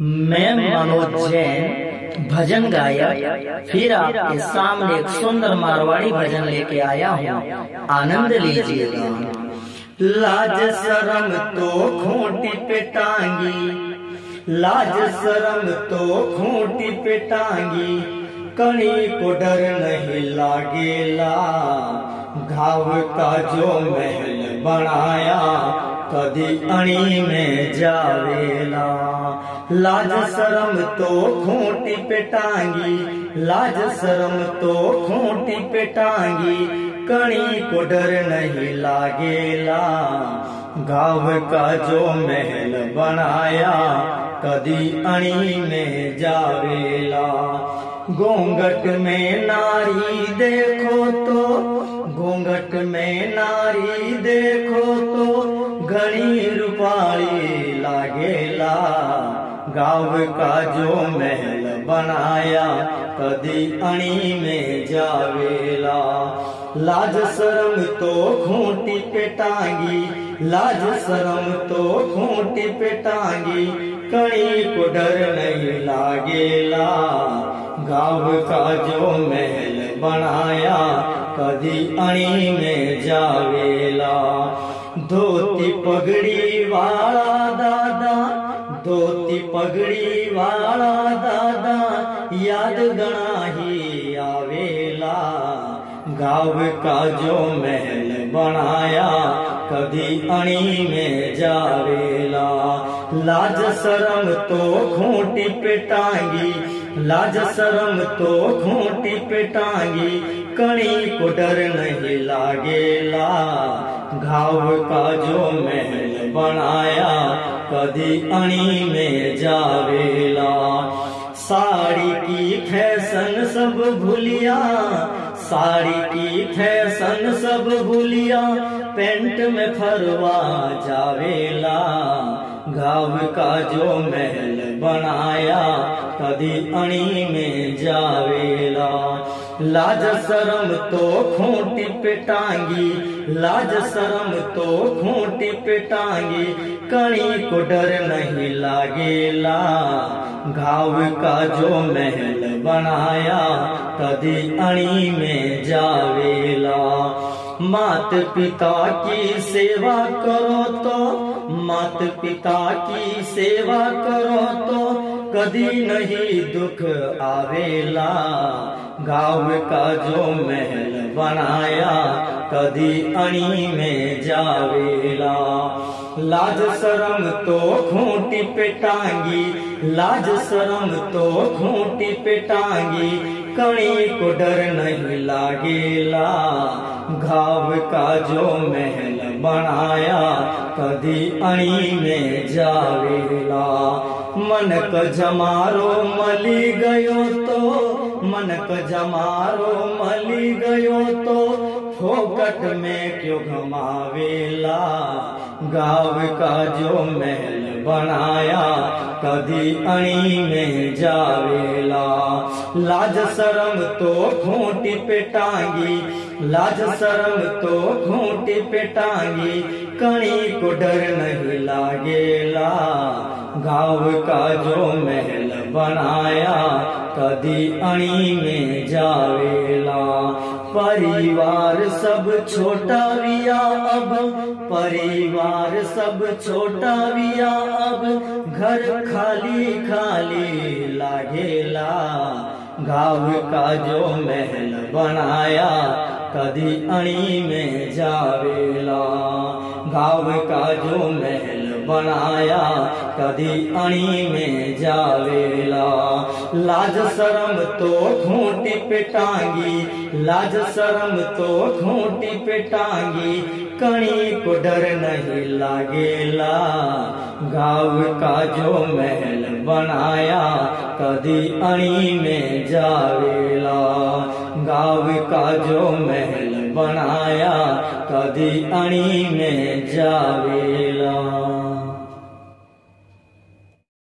मैं मनोज जैन भजन गायक फिर आपके सामने एक सुंदर मारवाड़ी भजन लेके आया हूँ, आनंद लीजिएगा। लाज शरम तो खूंटी पे टांगी, लाज शरम तो खूंटी पे टांगी, कणी को डर नहीं लागेला। घाव का जो महल बनाया कदी अणी में जावेला। लाज शरम तो खूंटी पे टांगी, लाज शरम तो खूंटी पे टांगी, कणी को डर नहीं लागेला। गाँव का जो महल बनाया कदी अणी में जावेला। घूंघट में नारी देखो तो, घूंघट में नारी देखो तो, घनी रूपाली लागेला। गाँव का जो महल बनाया कदी अणी में जावेला। लाज शरम तो खूंटी पे टांगी, लाज शरम तो खूंटी पे टांगी, कणी को डर नहीं लागेला। गाँव का जो महल बनाया कदी अणी में जावेला। धोती पगड़ी वाला दादा, धोती पगड़ी वाला दादा, याद गणा ही आवेला। गाँव का जो महल बनाया कदी अणी में जावेला। लाज शरम तो खूंटी पे टांगी, लाज शरम तो खूंटी पे टांगी, कणी को डर नहीं लागेला। घाव का जो महल बनाया कदी अणी में जावेला। साड़ी की फैशन सब भूलिया, साड़ी की फैशन सब भूलिया, पेंट में फरवा जावेला। गाँव का जो महल बनाया कदी अणी में जावेला। लाज शरम तो खूंटी पे टांगी, लाज शरम तो खूंटी पे टांगी, कणी को डर नहीं लागेला। गाँव का जो महल बनाया कदी अणी में जावेला। मात पिता की सेवा करो तो, मात पिता की सेवा करो तो, कदी नहीं दुख आवेला। गाँव का जो महल बनाया कदी अणी में जावेला। लाज शरम तो खूंटी पे टांगी, लाज शरम तो खूंटी पे टांगी, कणी को डर नहीं लागेला। गाँव का जो महल बनाया कदी अणी में जावेला। मनक जमारो मली गयो तो, मनक जमारो मली गयो तो, फोकट में क्यों घमावेला। गाँव का जो महल बनाया कदी अणी में जावेला। लाज शरम तो खूंटी पे टांगी, लाज शरम तो खूंटी पे टांगी, कणी को डर नहीं लागेला। गाँव का जो महल बनाया कदी अणी में जावेला। परिवार सब छोटा विया अब, परिवार सब छोटा विया अब, घर खाली खाली लागेला। गाँव का जो महल बनाया कदी अणी में जावेला। गाँव का जो महल बनाया कदी अणी में जावेला। लाज शरम तो खूंटी पे टांगी, लाज शरम तो खूंटी पे टांगी, कणी को डर नहीं लागेला। गाँव का जो महल बनाया कदी अणी में जावेला। गाँव का जो महल बनाया कदी अणी में जावेला।